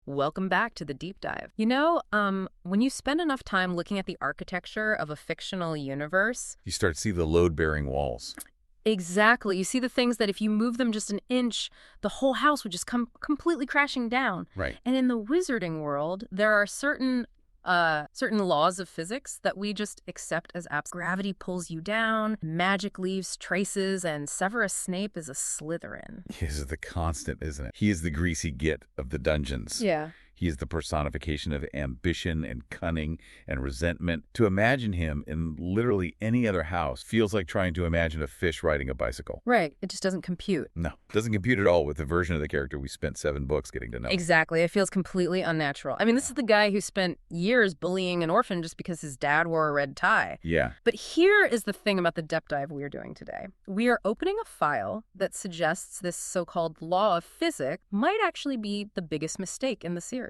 Welcome back to the deep dive. When you spend enough time looking at the architecture of a fictional universe, You start to see the load-bearing walls. exactly, you see the things that if you move them just an inch, the whole house would just come completely crashing down. Right. And in the wizarding world, there are certain laws of physics that we just accept as absolute. Gravity pulls you down, magic leaves traces, and Severus Snape is a Slytherin. This is the constant, isn't it? He is the greasy git of the dungeons. Yeah. He is the personification of ambition and cunning and resentment. To imagine him in literally any other house feels like trying to imagine a fish riding a bicycle. Right. It just doesn't compute. No, doesn't compute at all with the version of the character we spent 7 books getting to know. Exactly. It feels completely unnatural. I mean, this is the guy who spent years bullying an orphan just because his dad wore a red tie. Yeah. But here is the thing about the depth dive we are doing today. We are opening a file that suggests this so-called law of physics might actually be the biggest mistake in the series.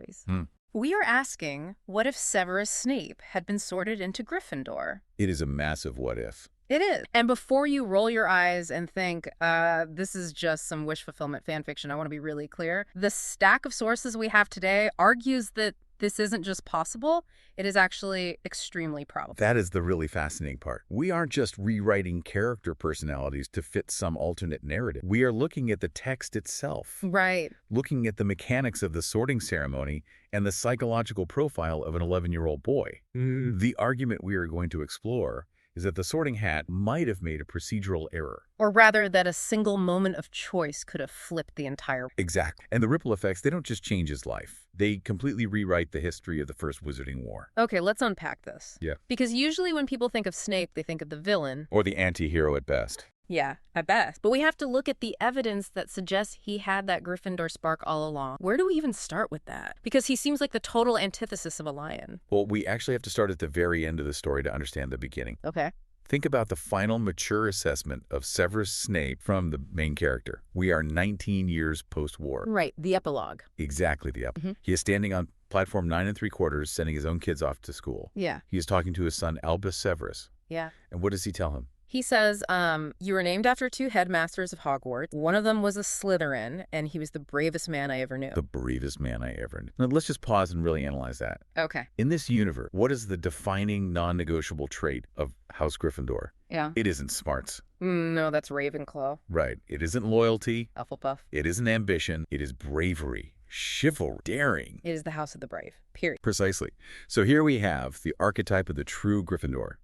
We are asking, what if Severus Snape had been sorted into Gryffindor? It is a massive what if. It is. And before you roll your eyes and think, this is just some wish fulfillment fan fiction, I want to be really clear. The stack of sources we have today argues that this isn't just possible, it is actually extremely probable. That is the really fascinating part. We aren't just rewriting character personalities to fit some alternate narrative. We are looking at the text itself. Right. Looking at the mechanics of the sorting ceremony and the psychological profile of an 11-year-old boy. The argument we are going to explore is that the sorting hat might have made a procedural error. Or rather, that a single moment of choice could have flipped the entire... Exactly. And the ripple effects, they don't just change his life. They completely rewrite the history of the First Wizarding War. Okay, let's unpack this. Yeah. Because usually when people think of Snape, they think of the villain. Or the anti-hero at best. Yeah, at best. But we have to look at the evidence that suggests he had that Gryffindor spark all along. Where do we even start with that? Because he seems like the total antithesis of a lion. Well, we actually have to start at the very end of the story to understand the beginning. Okay. Think about the final mature assessment of Severus Snape from the main character. We are 19 years post-war. Right, the epilogue. Exactly the epilogue. He is standing on platform 9 3/4, sending his own kids off to school. Yeah. He is talking to his son, Albus Severus. Yeah. And what does he tell him? He says, you were named after 2 headmasters of Hogwarts. One of them was a Slytherin, and he was the bravest man I ever knew. The bravest man I ever knew. Now, let's just pause and really analyze that. Okay. In this universe, what is the defining non-negotiable trait of House Gryffindor? Yeah. It isn't smarts. No, that's Ravenclaw. Right. It isn't loyalty. Hufflepuff. It isn't ambition. It is bravery, chivalry, daring. It is the House of the Brave. Period. Precisely. So here we have the archetype of the true Gryffindor.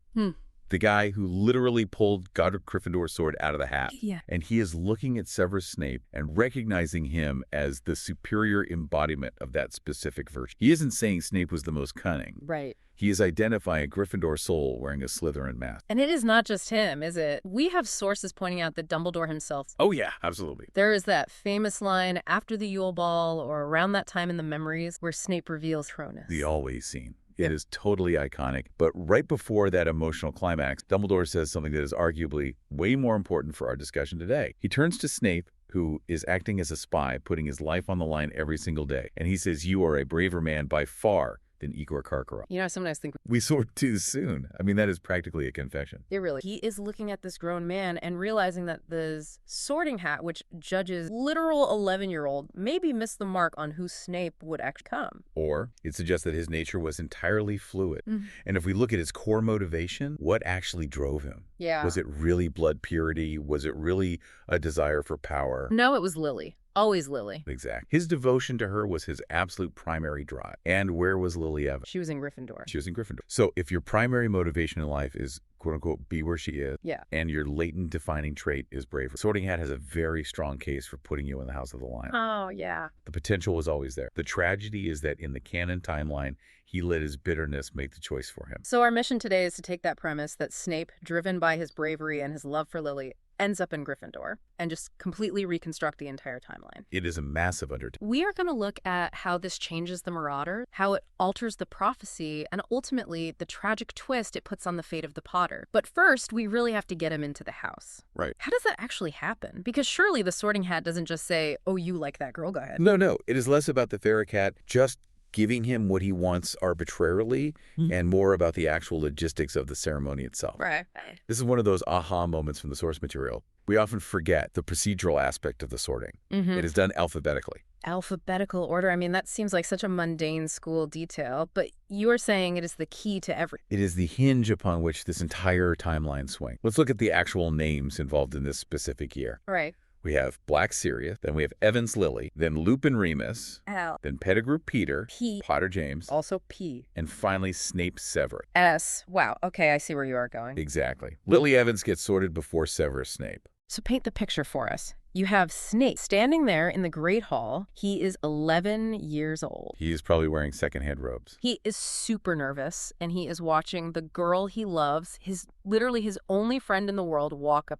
The guy who literally pulled Godric Gryffindor's sword out of the hat. Yeah. And he is looking at Severus Snape and recognizing him as the superior embodiment of that specific virtue. He isn't saying Snape was the most cunning. Right. He is identifying a Gryffindor soul wearing a Slytherin mask. And it is not just him, is it? We have sources pointing out that Dumbledore himself... Oh, yeah, absolutely. There is that famous line after the Yule Ball or around that time in the memories where Snape reveals Cronus. The always scene. It is totally iconic. But right before that emotional climax, Dumbledore says something that is arguably way more important for our discussion today. He turns to Snape, who is acting as a spy, putting his life on the line every single day. And he says, "You are a braver man by far than Igor Karkaroff." You know, sometimes I think we sort too soon. I mean, that is practically a confession. It really. He is looking at this grown man and realizing that this sorting hat, which judges literal 11-year-old, maybe missed the mark on who Snape would actually come. Or it suggests that his nature was entirely fluid. And if we look at his core motivation, what actually drove him? Yeah. Was it really blood purity? Was it really a desire for power? No, it was Lily. Always Lily. Exactly. His devotion to her was his absolute primary drive. And where was Lily Evans? She was in Gryffindor. She was in Gryffindor. So if your primary motivation in life is, quote unquote, be where she is, yeah, and your latent defining trait is bravery, Sorting Hat has a very strong case for putting you in the House of the Lion. Oh, yeah. The potential was always there. The tragedy is that in the canon timeline, he let his bitterness make the choice for him. So our mission today is to take that premise that Snape, driven by his bravery and his love for Lily, ends up in Gryffindor and just completely reconstruct the entire timeline. It is a massive undertaking. We are going to look at how this changes the Marauders, how it alters the prophecy, and ultimately the tragic twist it puts on the fate of the Potter. But first, we really have to get him into the house. Right. How does that actually happen? Because surely the Sorting Hat doesn't just say, "Oh, you like that girl, go ahead." No. It is less about the Ferret Cat just giving him what he wants arbitrarily and more about the actual logistics of the ceremony itself. Right. This is one of those aha moments from the source material. We often forget the procedural aspect of the sorting. It is done alphabetically. Alphabetical order. I mean, that seems like such a mundane school detail, but you are saying it is the key to everything. It is the hinge upon which this entire timeline swings. Let's look at the actual names involved in this specific year. Right. We have Black Sirius, then we have Evans Lily, then Lupin Remus, L. then Pettigrew Peter, P. Potter James, Also P. and finally Snape Severus. S. Wow. Okay, I see where you are going. Exactly. Lily Evans gets sorted before Severus Snape. So paint the picture for us. You have Snape standing there in the Great Hall. He is 11 years old. He is probably wearing secondhand robes. He is super nervous, and he is watching the girl he loves, literally his only friend in the world, walk up.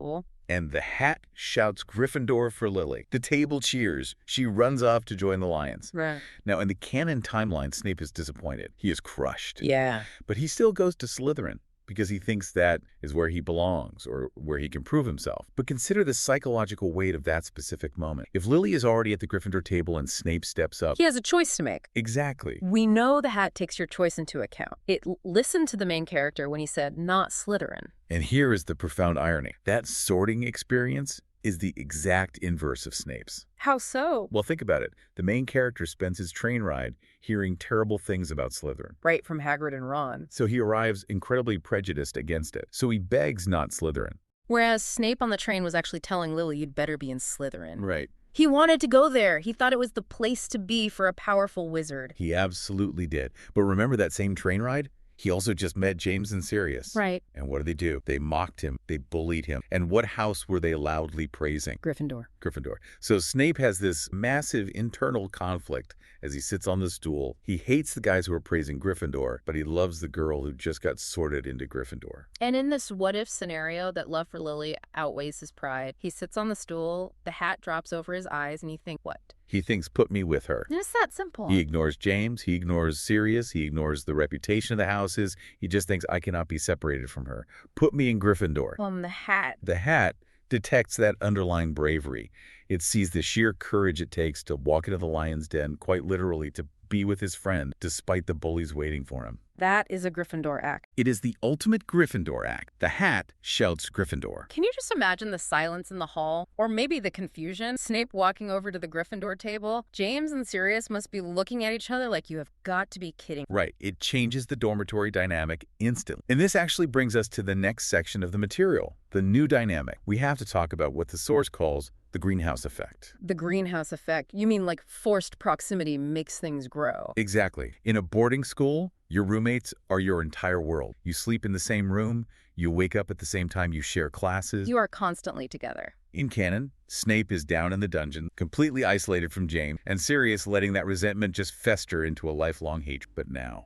And the hat shouts Gryffindor for Lily. The table cheers. She runs off to join the Lions. Right. Now, in the canon timeline, Snape is disappointed. He is crushed. Yeah. But he still goes to Slytherin because he thinks that is where he belongs or where he can prove himself. But consider the psychological weight of that specific moment. If Lily is already at the Gryffindor table and Snape steps up... He has a choice to make. Exactly. We know the hat takes your choice into account. It listened to the main character when he said, not Slytherin. And here is the profound irony. That sorting experience is the exact inverse of Snape's. How so? Well, think about it. The main character spends his train ride hearing terrible things about Slytherin. Right, from Hagrid and Ron. So he arrives incredibly prejudiced against it. So he begs not Slytherin. Whereas Snape on the train was actually telling Lily you'd better be in Slytherin. Right. He wanted to go there. He thought it was the place to be for a powerful wizard. He absolutely did. But remember that same train ride? He also just met James and Sirius. Right. And what do? They mocked him. They bullied him. And what house were they loudly praising? Gryffindor. Gryffindor. So Snape has this massive internal conflict as he sits on the stool. He hates the guys who are praising Gryffindor, but he loves the girl who just got sorted into Gryffindor. And in this what-if scenario that love for Lily outweighs his pride, he sits on the stool, the hat drops over his eyes, and he thinks, what? He thinks, put me with her. It's that simple. He ignores James. He ignores Sirius. He ignores the reputation of the houses. He just thinks, I cannot be separated from her. Put me in Gryffindor. The hat. The hat detects that underlying bravery. It sees the sheer courage it takes to walk into the lion's den, quite literally, to be with his friend, despite the bullies waiting for him. That is a Gryffindor act. It is the ultimate Gryffindor act. The hat shouts Gryffindor. Can you just imagine the silence in the hall? Or maybe the confusion? Snape walking over to the Gryffindor table. James and Sirius must be looking at each other like, you have got to be kidding. Right. It changes the dormitory dynamic instantly. And this actually brings us to the next section of the material, the new dynamic. We have to talk about what the source calls the greenhouse effect. The greenhouse effect? You mean like forced proximity makes things grow? Exactly. In a boarding school, your roommates are your entire world. You sleep in the same room, you wake up at the same time, you share classes. You are constantly together. In canon, Snape is down in the dungeon, completely isolated from James, and Sirius letting that resentment just fester into a lifelong hate. But now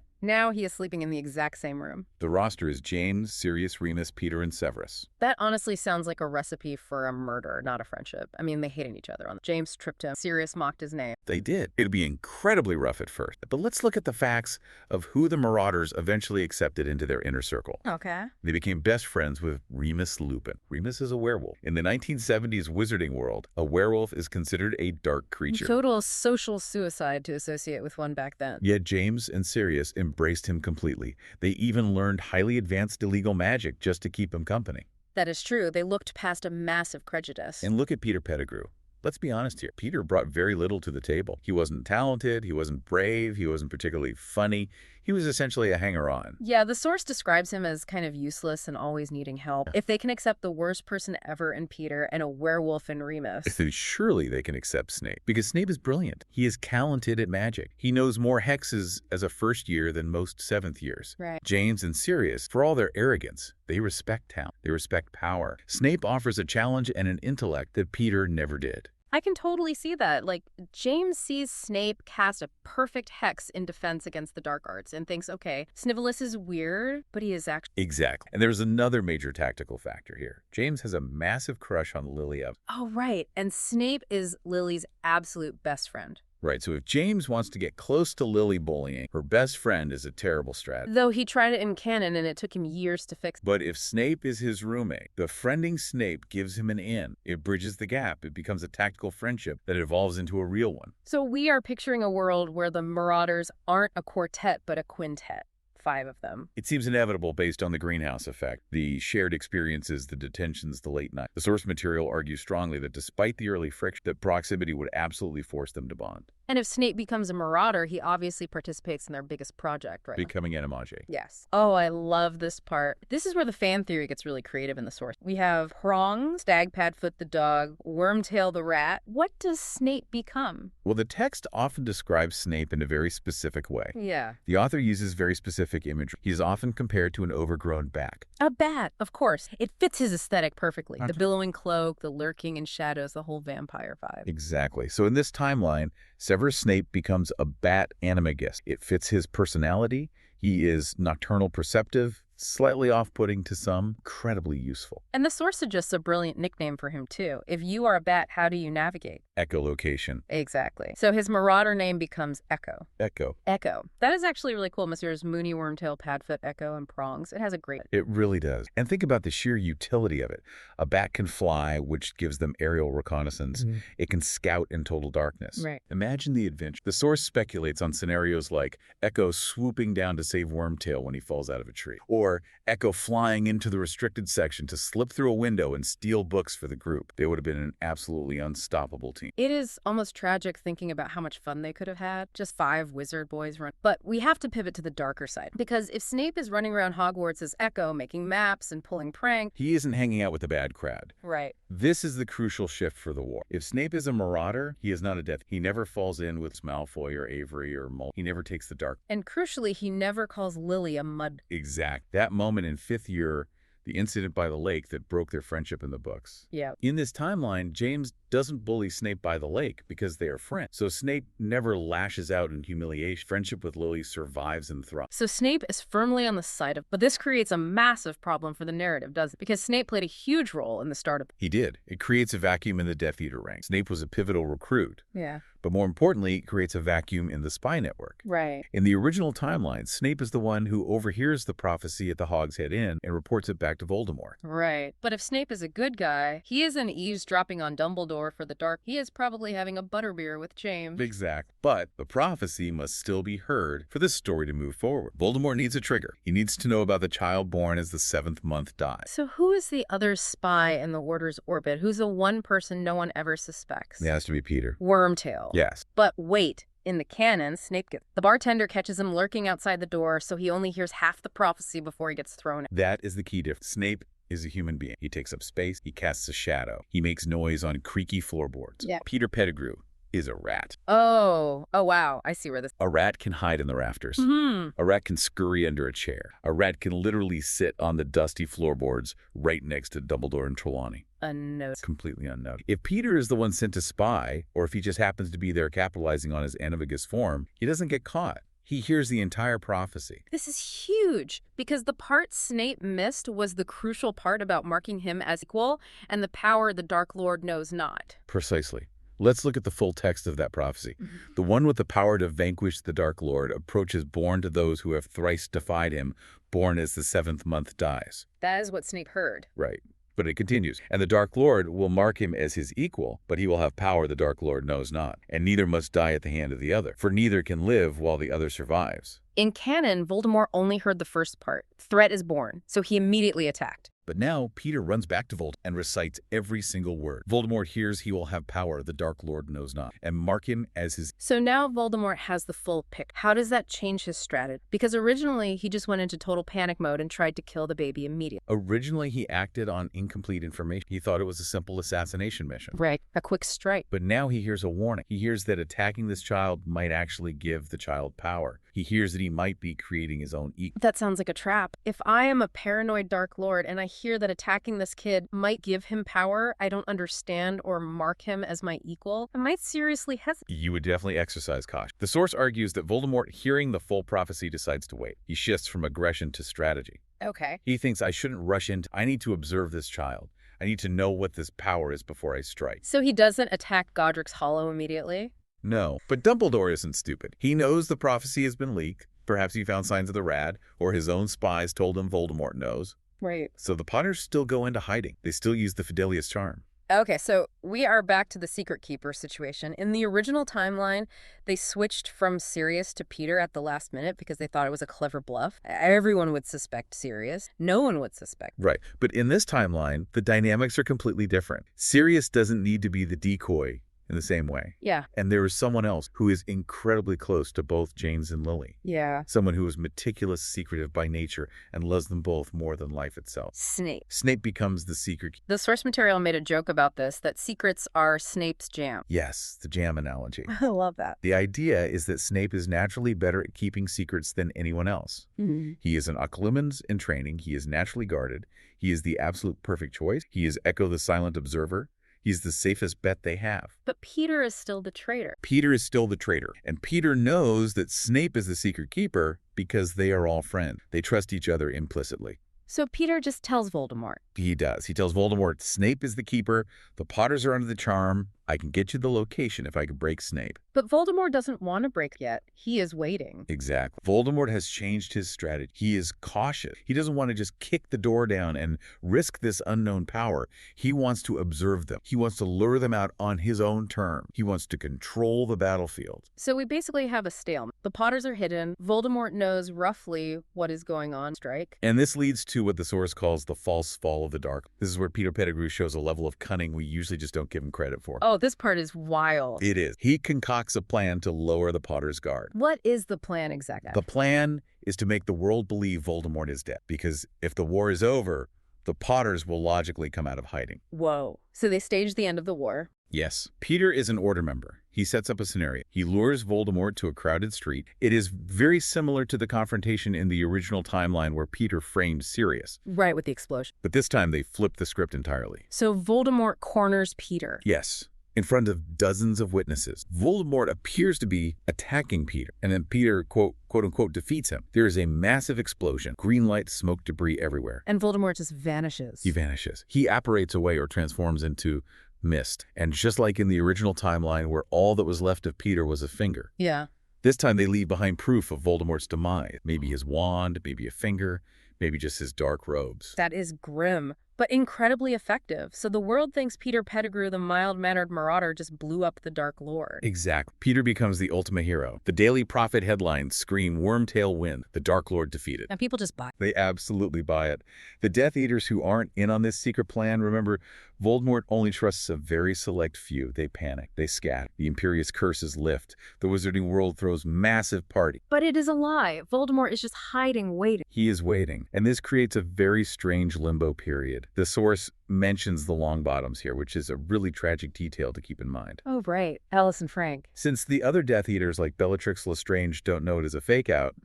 he is sleeping in the exact same room. The roster is James, Sirius, Remus, Peter, and Severus. That honestly sounds like a recipe for a murder, not a friendship. I mean, they hated each other. James tripped him. Sirius mocked his name. They did. It'd be incredibly rough at first. But let's look at the facts of who the Marauders eventually accepted into their inner circle. Okay. They became best friends with Remus Lupin. Remus is a werewolf. In the 1970s wizarding world, a werewolf is considered a dark creature. Total social suicide to associate with one back then. Yet James and Sirius embraced him completely. They even learned highly advanced illegal magic just to keep him company. That is true. They looked past a massive prejudice. And look at Peter Pettigrew. Let's be honest here. Peter brought very little to the table. He wasn't talented, he wasn't brave, he wasn't particularly funny. He was essentially a hanger-on. Yeah, the source describes him as kind of useless and always needing help. If they can accept the worst person ever in Peter and a werewolf in Remus, then surely they can accept Snape. Because Snape is brilliant. He is talented at magic. He knows more hexes as a first year than most seventh years. Right. James and Sirius, for all their arrogance, they respect talent. They respect power. Snape offers a challenge and an intellect that Peter never did. I can totally see that. Like, James sees Snape cast a perfect hex in defense against the dark arts and thinks, okay, Snivellus is weird, but he is actually... Exactly. And there's another major tactical factor here. James has a massive crush on Lily Evans. Oh, right. And Snape is Lily's absolute best friend. Right, so if James wants to get close to Lily bullying, her best friend is a terrible strategy. Though he tried it in canon and it took him years to fix. But if Snape is his roommate, befriending Snape gives him an in. It bridges the gap. It becomes a tactical friendship that evolves into a real one. So we are picturing a world where the Marauders aren't a quartet but a quintet. 5 of them. It seems inevitable based on the greenhouse effect, the shared experiences, the detentions, the late night. The source material argues strongly that despite the early friction, that proximity would absolutely force them to bond. And if Snape becomes a Marauder, he obviously participates in their biggest project, right? Becoming animage. Yes. Oh, I love this part. This is where the fan theory gets really creative in the source. We have Prong, Stagpadfoot the dog, Wormtail the rat. What does Snape become? Well, the text often describes Snape in a very specific way. Yeah. The author uses very specific imagery. He is often compared to an overgrown bat. A bat, of course. It fits his aesthetic perfectly. The billowing cloak, the lurking in shadows, the whole vampire vibe. Exactly. So in this timeline, Severus Snape becomes a bat animagus. It fits his personality. He is nocturnal perceptive, slightly off-putting to some, incredibly useful. And the source suggests a brilliant nickname for him, too. If you are a bat, how do you navigate? Echolocation. Exactly. So his Marauder name becomes Echo. Echo. Echo. That is actually really cool. Messrs. Mooney, Wormtail, Padfoot, Echo, and Prongs. It has a great... It really does. And think about the sheer utility of it. A bat can fly, which gives them aerial reconnaissance. It can scout in total darkness. Right. Imagine the adventure. The source speculates on scenarios like Echo swooping down to save Wormtail when he falls out of a tree, or Echo flying into the restricted section to slip through a window and steal books for the group. They would have been an absolutely unstoppable team. It is almost tragic thinking about how much fun they could have had. Just 5 wizard boys run. But we have to pivot to the darker side. Because if Snape is running around Hogwarts as Echo, making maps and pulling pranks... He isn't hanging out with the bad crowd. Right. This is the crucial shift for the war. If Snape is a Marauder, he is not a Death. He never falls in with Malfoy or Avery or Mole. He never takes the dark. And crucially, he never calls Lily a mud. Exact. That moment in 5th year, the incident by the lake that broke their friendship in the books. Yeah. In this timeline, James doesn't bully Snape by the lake because they are friends. So Snape never lashes out in humiliation. Friendship with Lily survives and thrives. So Snape is firmly on the side of... But this creates a massive problem for the narrative, doesn't it? Because Snape played a huge role in the start of... He did. It creates a vacuum in the Death Eater ranks. Snape was a pivotal recruit. Yeah. But more importantly, it creates a vacuum in the spy network. Right. In the original timeline, Snape is the one who overhears the prophecy at the Hog's Head Inn and reports it back to Voldemort. Right. But if Snape is a good guy, he isn't eavesdropping on Dumbledore for the dark. He is probably having a butterbeer with James. Exact. But the prophecy must still be heard for this story to move forward. Voldemort needs a trigger. He needs to know about the child born as the 7th month dies. So who is the other spy in the Order's orbit? Who's the one person no one ever suspects? It has to be Peter. Wormtail. Yes. But wait. In the canon, Snape gets... The bartender catches him lurking outside the door, so he only hears half the prophecy before he gets thrown in. That is the key difference. Snape is a human being. He takes up space. He casts a shadow. He makes noise on creaky floorboards. Yeah. Peter Pettigrew is a rat. Oh, wow. I see where this... A rat can hide in the rafters. A rat can scurry under a chair. A rat can literally sit on the dusty floorboards right next to Dumbledore and Trelawney. Unnoticed. Completely unknown. If Peter is the one sent to spy, or if he just happens to be there capitalizing on his animagus form, he doesn't get caught. He hears the entire prophecy. This is huge, because the part Snape missed was the crucial part about marking him as equal and the power the Dark Lord knows not. Precisely. Let's look at the full text of that prophecy. The one with the power to vanquish the Dark Lord approaches born to those who have thrice defied him, born as the 7th month dies. That is what Snape heard. Right. But it continues. And the Dark Lord will mark him as his equal, but he will have power the Dark Lord knows not. And neither must die at the hand of the other, for neither can live while the other survives. In canon, Voldemort only heard the first part. Threat is born, so he immediately attacked. But now Peter runs back to Voldemort and recites every single word. Voldemort hears he will have power the Dark Lord knows not, and mark him as his... So now Voldemort has the full pick. How does that change his strategy? Because originally he just went into total panic mode and tried to kill the baby immediately. Originally he acted on incomplete information. He thought it was a simple assassination mission. Right, a quick strike. But now he hears a warning. He hears that attacking this child might actually give the child power. He hears that he might be creating his own equal. That sounds like a trap. If I am a paranoid Dark Lord and I hear that attacking this kid might give him power I don't understand or mark him as my equal, I might seriously hesitate. You would definitely exercise caution. The source argues that Voldemort, hearing the full prophecy, decides to wait. He shifts from aggression to strategy. Okay. He thinks, I shouldn't rush into... I need to observe this child. I need to know what this power is before I strike. So he doesn't attack Godric's Hollow immediately? No, but Dumbledore isn't stupid. He knows the prophecy has been leaked. Perhaps he found signs of the Rad, or his own spies told him Voldemort knows. Right. So the Potters still go into hiding. They still use the Fidelius charm. Okay, so we are back to the Secret Keeper situation. In the original timeline, they switched from Sirius to Peter at the last minute because they thought it was a clever bluff. Everyone would suspect Sirius. No one would suspect. Right. But in this timeline, the dynamics are completely different. Sirius doesn't need to be the decoy in the same way. Yeah. And there is someone else who is incredibly close to both James and Lily. Yeah. Someone who is meticulous, secretive by nature, and loves them both more than life itself. Snape. Snape becomes the secret. The source material made a joke about this, that secrets are Snape's jam. Yes, the jam analogy. I love that. The idea is that Snape is naturally better at keeping secrets than anyone else. Mm-hmm. He is an Occlumens in training. He is naturally guarded. He is the absolute perfect choice. He is Echo the silent observer. He's the safest bet they have. But Peter is still the traitor. Peter is still the traitor. And Peter knows that Snape is the secret keeper because they are all friends. They trust each other implicitly. So Peter just tells Voldemort. He does. He tells Voldemort, Snape is the keeper. The Potters are under the charm. I can get you the location if I can break Snape. But Voldemort doesn't want to break yet. He is waiting. Exactly. Voldemort has changed his strategy. He is cautious. He doesn't want to just kick the door down and risk this unknown power. He wants to observe them. He wants to lure them out on his own terms. He wants to control the battlefield. So we basically have a stalemate. The Potters are hidden. Voldemort knows roughly what is going on. Strike. And this leads to what the source calls the false fall of the dark. This is where Peter Pettigrew shows a level of cunning we usually just don't give him credit for. Oh, this part is wild. It is. He concocts a plan to lower the Potter's guard. What is the plan exactly? The plan is to make the world believe Voldemort is dead, because if the war is over, the Potters will logically come out of hiding. Whoa. So they stage the end of the war. Yes. Peter is an Order member. He sets up a scenario. He lures Voldemort to a crowded street. It is very similar to the confrontation in the original timeline where Peter framed Sirius. Right, with the explosion. But this time they flipped the script entirely. So Voldemort corners Peter. Yes. In front of dozens of witnesses. Voldemort appears to be attacking Peter, and then Peter, quote unquote, defeats him. There is a massive explosion, green light, smoke, debris everywhere. And Voldemort just vanishes. He vanishes. He apparates away or transforms into mist. And just like in the original timeline where all that was left of Peter was a finger. Yeah. This time they leave behind proof of Voldemort's demise. Maybe his wand, maybe a finger, maybe just his dark robes. That is grim, but incredibly effective. So the world thinks Peter Pettigrew, the mild-mannered marauder, just blew up the Dark Lord. Exactly. Peter becomes the ultimate hero. The Daily Prophet headlines scream, Wormtail win, the Dark Lord defeated. And people just buy it. They absolutely buy it. The Death Eaters who aren't in on this secret plan, remember, Voldemort only trusts a very select few. They panic. They scatter. The Imperious curses lift. The Wizarding world throws massive party. But it is a lie. Voldemort is just hiding, waiting. He is waiting. And this creates a very strange limbo period. The source mentions the Longbottoms here, which is a really tragic detail to keep in mind. Oh, right. Alice and Frank. Since the other Death Eaters like Bellatrix Lestrange don't know it is a fake-out,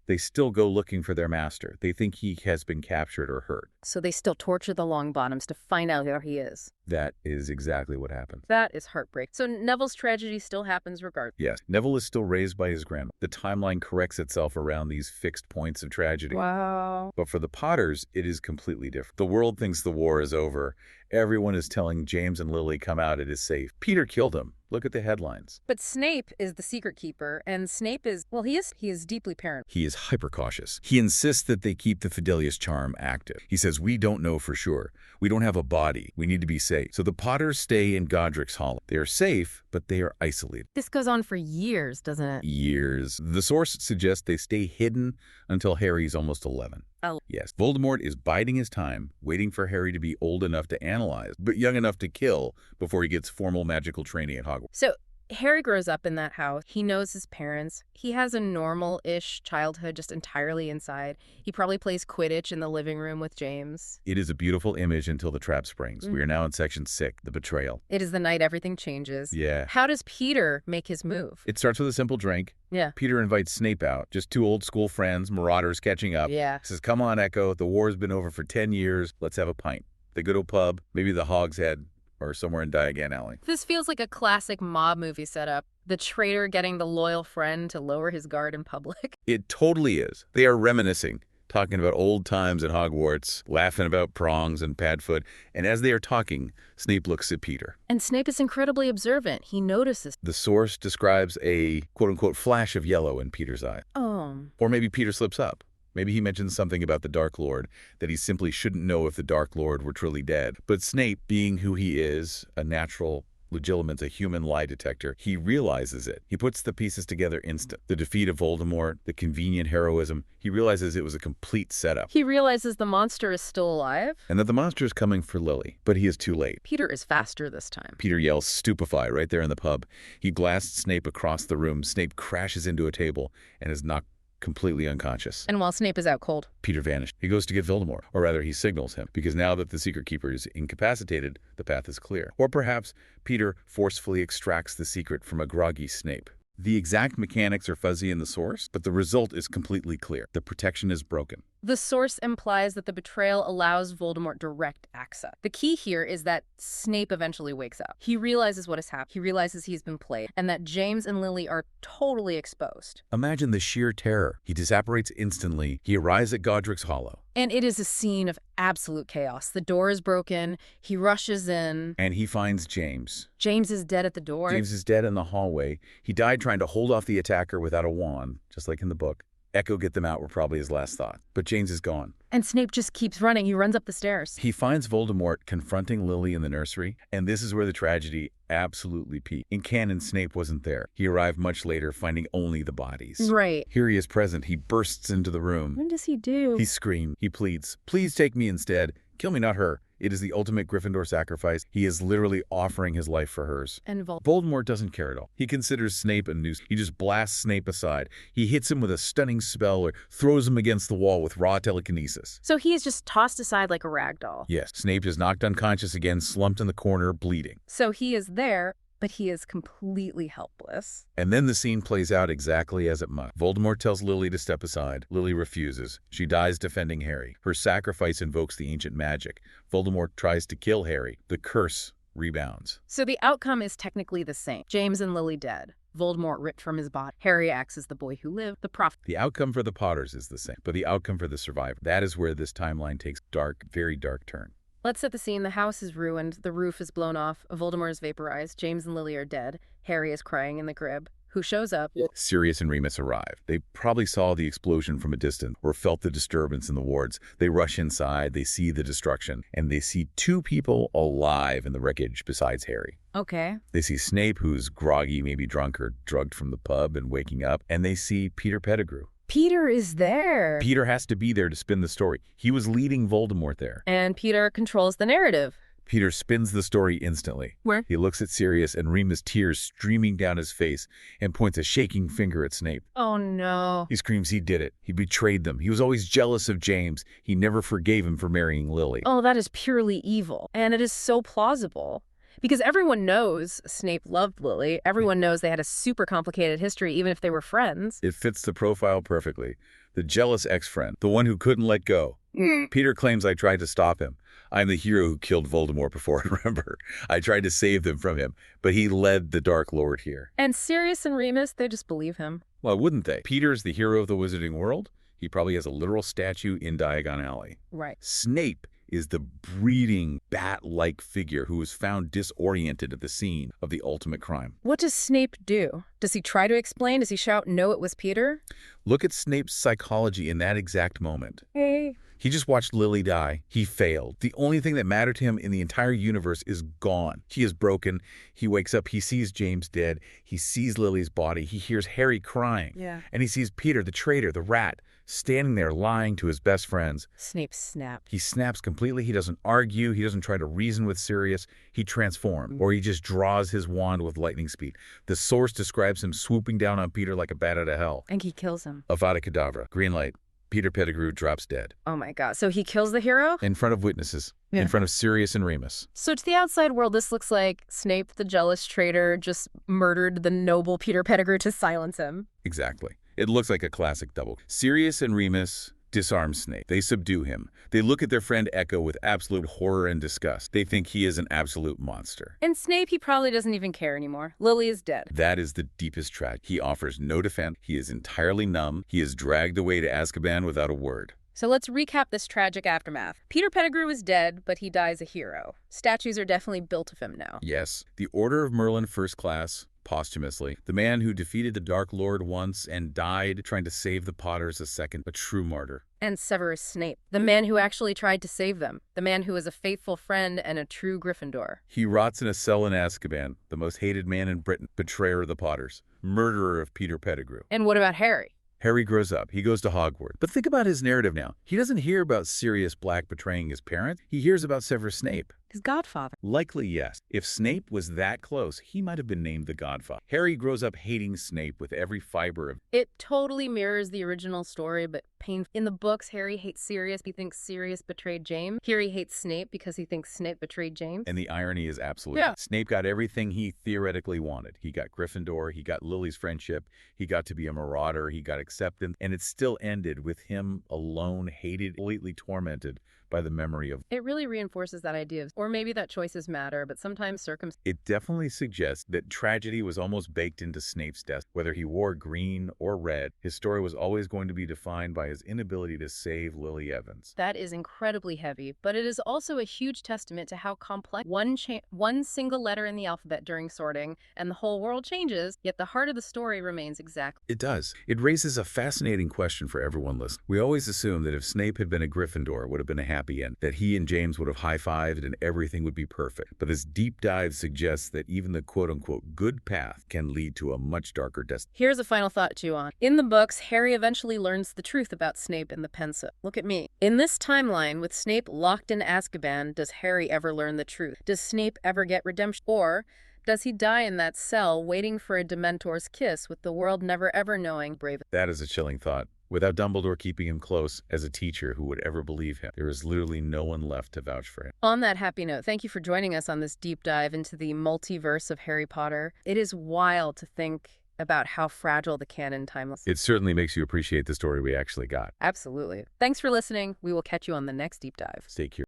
they still go looking for their master. They think he has been captured or hurt. So they still torture the Longbottoms to find out where he is. That is exactly what happened. That is heartbreak. So Neville's tragedy still happens regardless. Yes, Neville is still raised by his grandma. The timeline corrects itself around these fixed points of tragedy. Wow. But for the Potters, it is completely different. The world thinks the war is over. Everyone is telling James and Lily, come out, it is safe. Peter killed him. Look at the headlines. But Snape is the secret keeper, and Snape is, well, he is deeply paranoid. He is hyper-cautious. He insists that they keep the Fidelius charm active. He says, we don't know for sure. We don't have a body. We need to be safe. So the Potters stay in Godric's Hollow. They are safe, but they are isolated. This goes on for years, doesn't it? Years. The source suggests they stay hidden until Harry's almost 11. Oh. Yes, Voldemort is biding his time, waiting for Harry to be old enough to analyze, but young enough to kill before he gets formal magical training at Hogwarts. So Harry grows up in that house. He knows his parents. He has a normal-ish childhood just entirely inside. He probably plays Quidditch in the living room with James. It is a beautiful image until the trap springs. We are now in section 6, the betrayal. It is the night everything changes. Yeah. How does Peter make his move? It starts with a simple drink. Yeah. Peter invites Snape out, just two old school friends, Marauders catching up. Yeah. Says, come on, Echo, the war's been over for 10 years. Let's have a pint. They go to a pub, maybe the Hog's Head, or somewhere in Diagon Alley. This feels like a classic mob movie setup. The traitor getting the loyal friend to lower his guard in public. It totally is. They are reminiscing, talking about old times at Hogwarts, laughing about prongs and Padfoot. And as they are talking, Snape looks at Peter. And Snape is incredibly observant. He notices. The source describes a quote-unquote flash of yellow in Peter's eye. Oh. Or maybe Peter slips up. Maybe he mentions something about the Dark Lord, that he simply shouldn't know if the Dark Lord were truly dead. But Snape, being who he is, a natural legitimate, a human lie detector, he realizes it. He puts the pieces together instant. The defeat of Voldemort, the convenient heroism, he realizes it was a complete setup. He realizes the monster is still alive. And that the monster is coming for Lily, but he is too late. Peter is faster this time. Peter yells, "Stupefy," right there in the pub. He blasts Snape across the room. Snape crashes into a table and is knocked completely unconscious. And while Snape is out cold, Peter vanished. He goes to get Voldemort, or rather he signals him, because now that the Secret Keeper is incapacitated, the path is clear. Or perhaps Peter forcefully extracts the secret from a groggy Snape. The exact mechanics are fuzzy in the source, but the result is completely clear. The protection is broken. The source implies that the betrayal allows Voldemort direct access. The key here is that Snape eventually wakes up. He realizes what has happened. He realizes he's been played, and that James and Lily are totally exposed. Imagine the sheer terror. He disapparates instantly. He arrives at Godric's Hollow. And it is a scene of absolute chaos. The door is broken. He rushes in. And he finds James. James is dead at the door. James is dead in the hallway. He died trying to hold off the attacker without a wand, just like in the book. Echo get them out were probably his last thought. But James is gone. And Snape just keeps running. He runs up the stairs. He finds Voldemort confronting Lily in the nursery, and this is where the tragedy absolutely peaked. In canon, Snape wasn't there. He arrived much later, finding only the bodies. Right. Here he is present. He bursts into the room. What does he do? He screams. He pleads, "Please take me instead. Kill me, not her." It is the ultimate Gryffindor sacrifice. He is literally offering his life for hers. And Voldemort doesn't care at all. He considers Snape a nuisance. He just blasts Snape aside. He hits him with a stunning spell or throws him against the wall with raw telekinesis. So he is just tossed aside like a rag doll. Yes, Snape is knocked unconscious again, slumped in the corner, bleeding. So he is there, but he is completely helpless. And then the scene plays out exactly as it must. Voldemort tells Lily to step aside. Lily refuses. She dies defending Harry. Her sacrifice invokes the ancient magic. Voldemort tries to kill Harry. The curse rebounds. So the outcome is technically the same. James and Lily dead. Voldemort ripped from his body. Harry acts as the boy who lived, the prophet. The outcome for the Potters is the same, but the outcome for the survivor, that is where this timeline takes dark, very dark turn. Let's set the scene. The house is ruined. The roof is blown off. Voldemort is vaporized. James and Lily are dead. Harry is crying in the crib. Who shows up? Sirius and Remus arrive. They probably saw the explosion from a distance or felt the disturbance in the wards. They rush inside. They see the destruction. And they see two people alive in the wreckage besides Harry. Okay. They see Snape, who's groggy, maybe drunk or drugged from the pub and waking up. And they see Peter Pettigrew. Peter is there. Peter has to be there to spin the story. He was leading Voldemort there. And Peter controls the narrative. Peter spins the story instantly. Where? He looks at Sirius and Remus, tears streaming down his face, and points a shaking finger at Snape. Oh, no. He screams he did it. He betrayed them. He was always jealous of James. He never forgave him for marrying Lily. Oh, that is purely evil. And it is so plausible. Because everyone knows Snape loved Lily. Everyone knows they had a super complicated history, even if they were friends. It fits the profile perfectly. The jealous ex-friend, the one who couldn't let go. Peter claims I tried to stop him. I'm the hero who killed Voldemort before, remember? I tried to save them from him, but he led the Dark Lord here. And Sirius and Remus, they just believe him. Well, wouldn't they? Peter's the hero of the wizarding world. He probably has a literal statue in Diagon Alley. Right. Snape is the breeding bat-like figure who was found disoriented at the scene of the ultimate crime. What does Snape do? Does he try to explain? Does he shout, "No, it was Peter"? Look at Snape's psychology in that exact moment. Hey. He just watched Lily die. He failed. The only thing that mattered to him in the entire universe is gone. He is broken. He wakes up. He sees James dead. He sees Lily's body. He hears Harry crying. Yeah. And he sees Peter, the traitor, the rat, standing there lying to his best friends. Snape snapped. He snaps completely. He doesn't argue. He doesn't try to reason with Sirius. He transforms, or he just draws his wand with lightning speed. The source describes him swooping down on Peter like a bat out of hell. And he kills him. Avada Kedavra. Green light. Peter Pettigrew drops dead. Oh my god. So he kills the hero? In front of witnesses. Yeah. In front of Sirius and Remus. So to the outside world, this looks like Snape, the jealous traitor, just murdered the noble Peter Pettigrew to silence him. Exactly. It looks like a classic double. Sirius and Remus disarm Snape. They subdue him. They look at their friend Echo with absolute horror and disgust. They think he is an absolute monster. And Snape, he probably doesn't even care anymore. Lily is dead. That is the deepest tragedy. He offers no defense. He is entirely numb. He is dragged away to Azkaban without a word. So let's recap this tragic aftermath. Peter Pettigrew is dead, but he dies a hero. Statues are definitely built of him now. Yes. The Order of Merlin First Class, posthumously. The man who defeated the Dark Lord once and died trying to save the Potters a second, a true martyr. And Severus Snape, the man who actually tried to save them, the man who was a faithful friend and a true Gryffindor. He rots in a cell in Azkaban, the most hated man in Britain, betrayer of the Potters, murderer of Peter Pettigrew. And what about Harry? Harry grows up. He goes to Hogwarts. But think about his narrative now. He doesn't hear about Sirius Black betraying his parents. He hears about Severus Snape. His godfather. Likely, yes. If Snape was that close, he might have been named the Godfather. Harry grows up hating Snape with every fiber of... It totally mirrors the original story, but painful. In the books, Harry hates Sirius. He thinks Sirius betrayed James. Here he hates Snape because he thinks Snape betrayed James. And the irony is absolute. Yeah. Snape got everything he theoretically wanted. He got Gryffindor, he got Lily's friendship, he got to be a Marauder, he got acceptance, and it still ended with him alone, hated, completely tormented by the memory of... It really reinforces that idea of, or maybe that choices matter, but sometimes circumstances... It definitely suggests that tragedy was almost baked into Snape's death. Whether he wore green or red, his story was always going to be defined by his inability to save Lily Evans. That is incredibly heavy, but it is also a huge testament to how complex one single letter in the alphabet during sorting, and the whole world changes, yet the heart of the story remains exact. It does. It raises a fascinating question for everyone listening. We always assume that if Snape had been a Gryffindor, it would have been a happy end, that he and James would have high-fived and everything would be perfect. But this deep dive suggests that even the quote-unquote good path can lead to a much darker destiny. Here's a final thought to you on. In the books, Harry eventually learns the truth about Snape and the Pensieve. Look at me. In this timeline, with Snape locked in Azkaban, does Harry ever learn the truth? Does Snape ever get redemption? Or does he die in that cell waiting for a Dementor's kiss with the world never ever knowing brave? That is a chilling thought. Without Dumbledore keeping him close as a teacher who would ever believe him, there is literally no one left to vouch for him. On that happy note, thank you for joining us on this deep dive into the multiverse of Harry Potter. It is wild to think about how fragile the canon timeline is. It certainly makes you appreciate the story we actually got. Absolutely. Thanks for listening. We will catch you on the next deep dive. Stay curious.